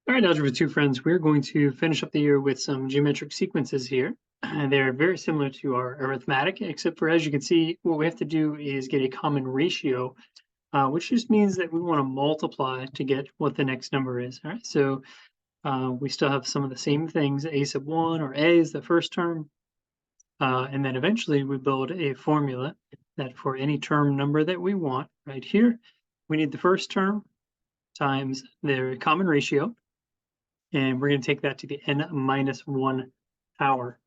All right, Algebra 2 friends, we're going to finish up the year with some geometric sequences here. They're very similar to our arithmetic, except for, as you can see, what we have to do is get a common ratio, which just means that we want to multiply to get what the next number is. All right, so we still have some of the same things. A sub 1 or A is the first term. And then eventually we build a formula that for any term number that we want right here, we need the first term times their common ratio. And we're going to take that to the n minus 1 power.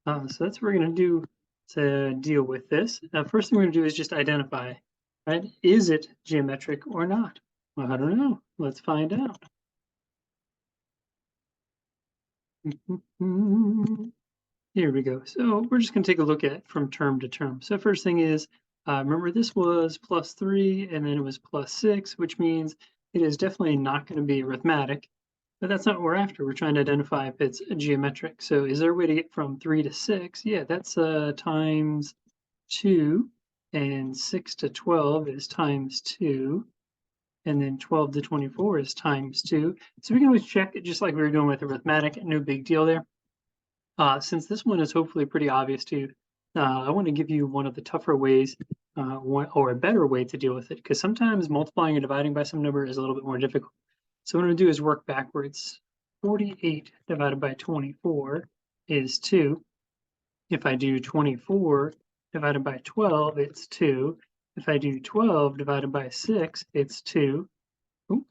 So that's what we're going to do to deal with this. First thing we're going to do is just identify, right? Is it geometric or not? Well, I don't know. Let's find out. Here we go. So we're just going to take a look at from term to term. So first thing is, remember this was plus 3 and then it was plus 6, which means it is definitely not going to be arithmetic. But that's not what we're after. We're trying to identify if it's geometric. So is there a way to get from 3 to 6? Yeah, that's times 2. And 6 to 12 is times 2. And then 12 to 24 is times 2. So we can always check it just like we were doing with arithmetic. No big deal there. Since this one is hopefully pretty obvious to you, I want to give you one of the tougher ways or a better way to deal with it, because sometimes multiplying or dividing by some number is a little bit more difficult. So what I'm going to do is work backwards. 48 divided by 24 is 2. If I do 24 divided by 12, it's 2. If I do 12 divided by 6, it's 2. Oop.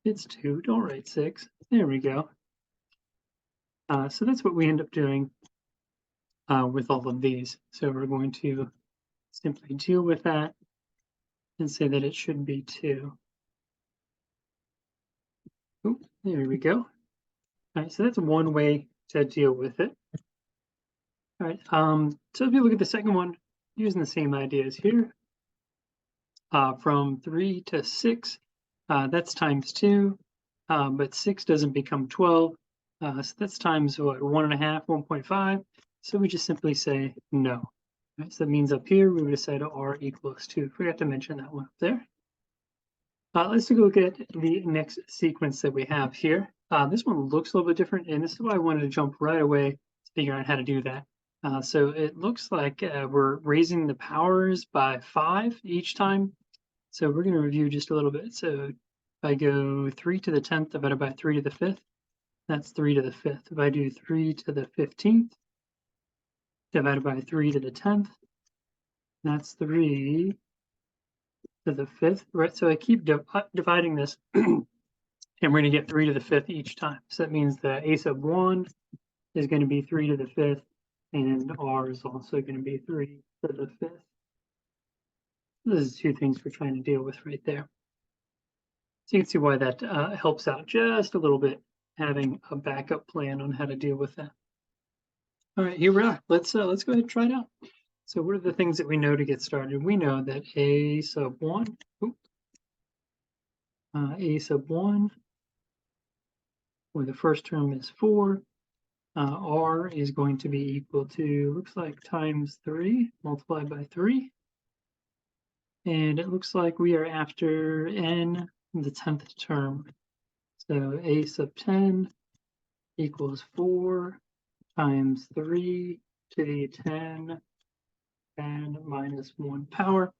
It's 2. Don't write 6. There we go. So that's what we end up doing with all of these. So we're going to simply deal with that and say that it should be 2. Oop, there we go. All right, so that's one way to deal with it. All right, so if you look at the second one, using the same ideas here, from 3 to 6, that's times 2, but 6 doesn't become 12, so that's times what, 1.5, 1.5, so we just simply say no. Right, so that means up here we would have said r equals 2. Forgot to mention that one up there. Let's take a look at the next sequence that we have here. This one looks a little bit different, and this is why I wanted to jump right away to figure out how to do that. So it looks like we're raising the powers by 5 each time. So we're going to review just a little bit. So if I go 3 to the 10th divided by 3 to the 5th, that's 3 to the 5th. If I do 3 to the 15th divided by 3 to the 10th, that's 3 to the 5th, right? So I keep dividing this, and we're going to get 3 to the 5th each time. So that means that a sub 1 is going to be 3 to the 5th, and r is also going to be 3 to the 5th. Those are two things we're trying to deal with right there. So you can see why that helps out just a little bit, having a backup plan on how to deal with that. All right, here we are. Let's go ahead and try it out. So what are the things that we know to get started? We know that a sub 1, a sub 1, where the first term is 4, r is going to be equal to, looks like times 3 multiplied by 3. And it looks like we are after n, the 10th term. So a sub 10 equals 4 times 3 to the 10 and minus 1 power.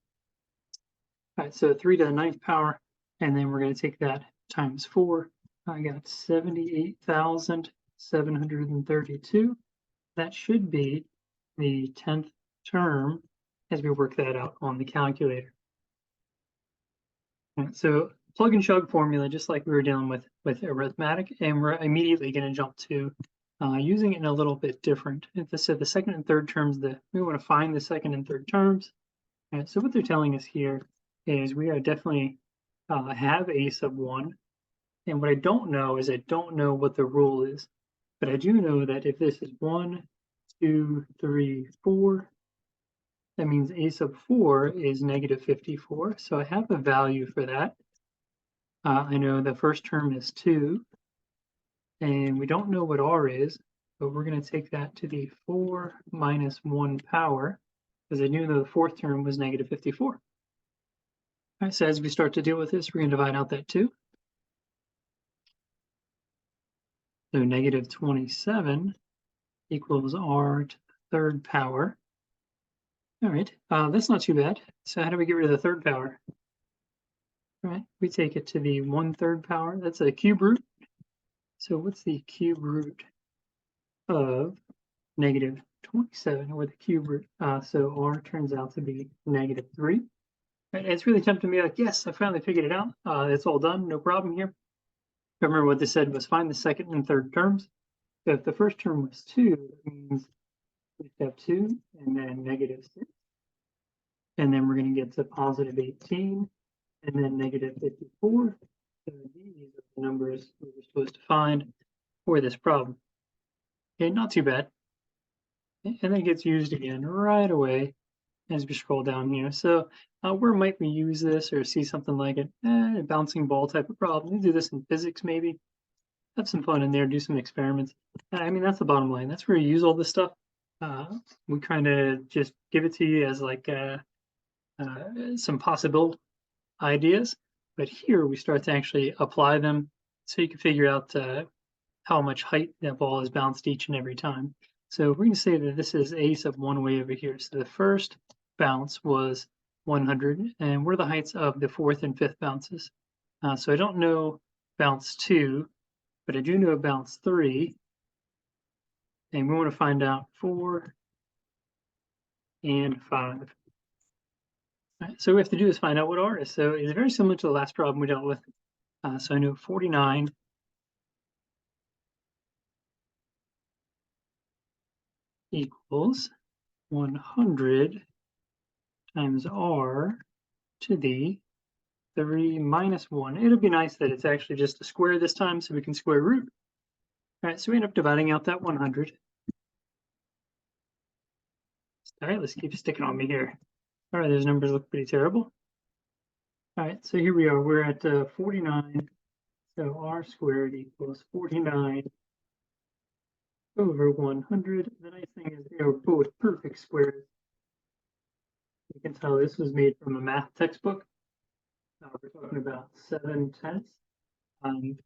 All right, so 3 to the 9th power, and then we're going to take that times 4. I got 78,732. That should be the 10th term as we work that out on the calculator. All right, so plug and chug formula, just like we were dealing with arithmetic, and we're immediately going to jump to using it in a little bit different. So the second and third terms, we want to find the second and third terms. All right, so what they're telling us here is we are definitely have a sub 1. And what I don't know is I don't know what the rule is. But I do know that if this is 1, 2, 3, 4, that means a sub 4 is negative 54. So I have a value for that. I know the first term is 2. And we don't know what r is, but we're going to take that to the 4 minus 1 power, because I knew the fourth term was negative 54. All right, so as we start to deal with this, we're going to divide out that 2. So negative 27 equals r to the third power. All right, that's not too bad. So how do we get rid of the third power? All right, we take it to the 1/3 power. That's a cube root. So what's the cube root of negative 27, or the cube root? So r turns out to be negative 3. Right, it's really tempting me like, yes, I finally figured it out. It's all done, no problem here. Remember what this said was find the second and third terms. So if the first term was 2, that means we have 2 and then negative 6. And then we're going to get to positive 18 and then negative 54. So these are the numbers we were supposed to find for this problem. Okay, not too bad. And then it gets used again right away as we scroll down here. So where might we use this or see something like it? A bouncing ball type of problem. We do this in physics maybe. Have some fun in there, do some experiments. I mean, that's the bottom line. That's where you use all this stuff. We kind of just give it to you as like some possible ideas, but here we start to actually apply them so you can figure out how much height that ball is bounced each and every time. So we're going to say that this is a sub 1 way over here. So the first bounce was 100, and what are the heights of the fourth and fifth bounces? So I don't know bounce 2, but I do know bounce 3, and we want to find out 4 and 5. Right, so what we have to do is find out what r is. So it's very similar to the last problem we dealt with. So I know 49 equals 100 times r to the 3 minus 1. It'll be nice that it's actually just a square this time, so we can square root. All right, so we end up dividing out that 100. All right, let's keep sticking on me here. All right, those numbers look pretty terrible. All right, so here we are. We're at 49. So r squared equals 49 over 100. The nice thing is they are both perfect squares. You can tell this was made from a math textbook. We're talking about 7/10.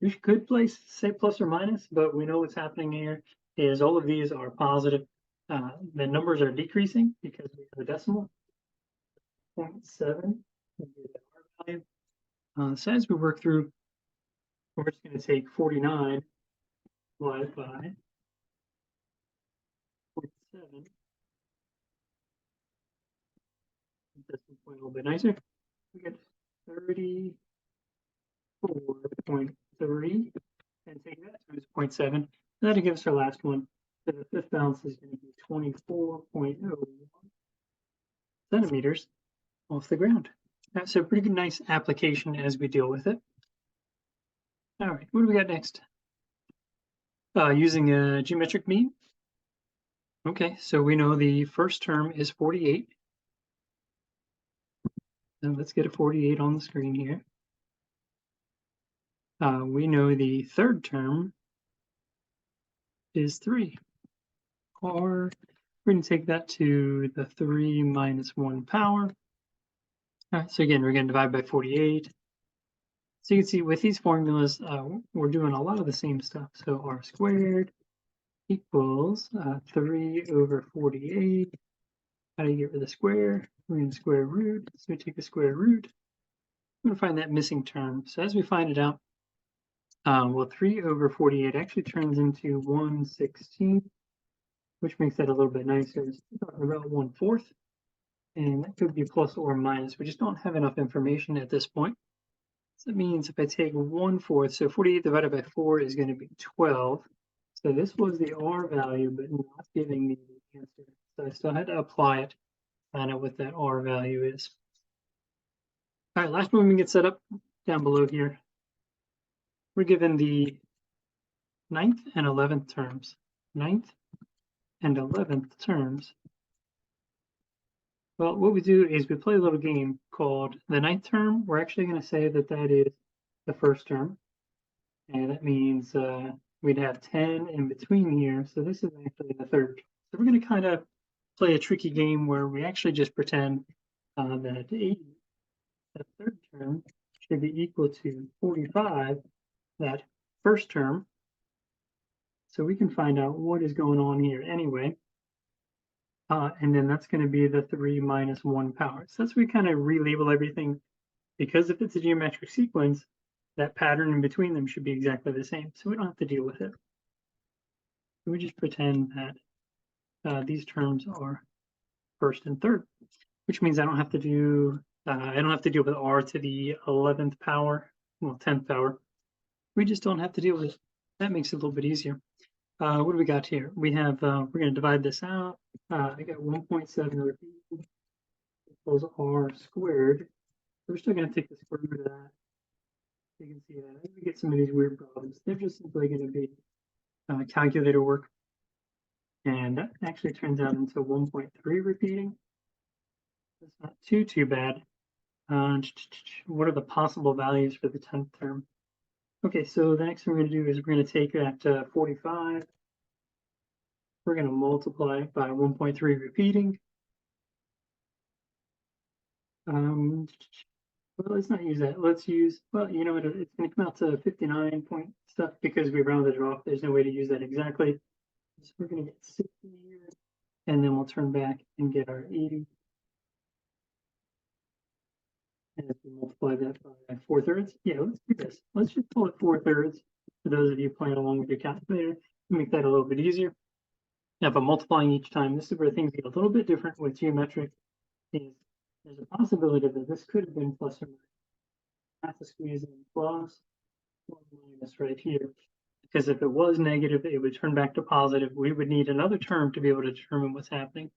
We could say plus or minus, but we know what's happening here is all of these are positive. The numbers are decreasing because we have a decimal. 0.7 will be the r value. So as we work through, we're just going to take 49 divided by 0.7. This point a little bit nicer. We get 34.3 and take that times 0.7. That'll give us our last one. So the fifth bounce is going to be 24.01 centimeters off the ground. So pretty good, nice application as we deal with it. All right, what do we got next? Using a geometric mean. Okay, so we know the first term is 48. And let's get a 48 on the screen here. We know the third term is 3. Or we're going to take that to the 3 minus 1 power. All right, so again, we're going to divide by 48. So you can see with these formulas, we're doing a lot of the same stuff. So r squared equals 3 over 48. How do you get rid of the square? We're going to square root. So we take the square root. We're going to find that missing term. So as we find it out, well, 3 over 48 actually turns into 1/16, which makes that a little bit nicer. It's talking about 1/4, and that could be plus or minus. We just don't have enough information at this point. So that means if I take 1/4, so 48 divided by 4 is going to be 12. So this was the r value, but not giving me the answer. So I still had to apply it, find out what that r value is. All right, last one we get set up down below here. We're given the 9th and 11th terms. 9th and 11th terms. Well, what we do is we play a little game called the 9th term. We're actually going to say that that is the first term. And that means we'd have 10 in between here. So this is actually the third. So we're going to kind of play a tricky game where we actually just pretend that 80, that third term, should be equal to 45, that first term. So we can find out what is going on here anyway. And then that's going to be the 3 minus 1 power. So that's where we kind of relabel everything, because if it's a geometric sequence, that pattern in between them should be exactly the same. So we don't have to deal with it. We just pretend that these terms are first and third, which means I don't have to deal with r to the 11th power, well, 10th power. We just don't have to deal with it. That makes it a little bit easier. What do we got here? We have, we're going to divide this out. I got 1.7 repeated equals r squared. We're still going to take the square root of that. You can see that. We get some of these weird problems. They're just simply going to be calculator work. And that actually turns out into 1.3 repeating. That's not too bad. What are the possible values for the 10th term? Okay, so the next thing we're going to do is we're going to take that 45. We're going to multiply it by 1.3 repeating. Well, let's not use that. Let's use, well, you know what, it's going to come out to 59 point stuff because we rounded it off. There's no way to use that exactly. So we're going to get 60 here, and then we'll turn back and get our 80. And if we multiply that by 4/3, yeah, let's do this. Let's just pull it 4/3 for those of you playing along with your calculator to make that a little bit easier. Now, if I'm multiplying each time, this is where things get a little bit different with geometric. There's a possibility that this could have been plus or minus. I have to squeeze in plus or minus right here, because if it was negative, it would turn back to positive. We would need another term to be able to determine what's happening.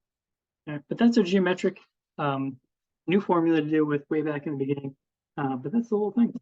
But that's a geometric new formula to deal with way back in the beginning. But that's the whole thing.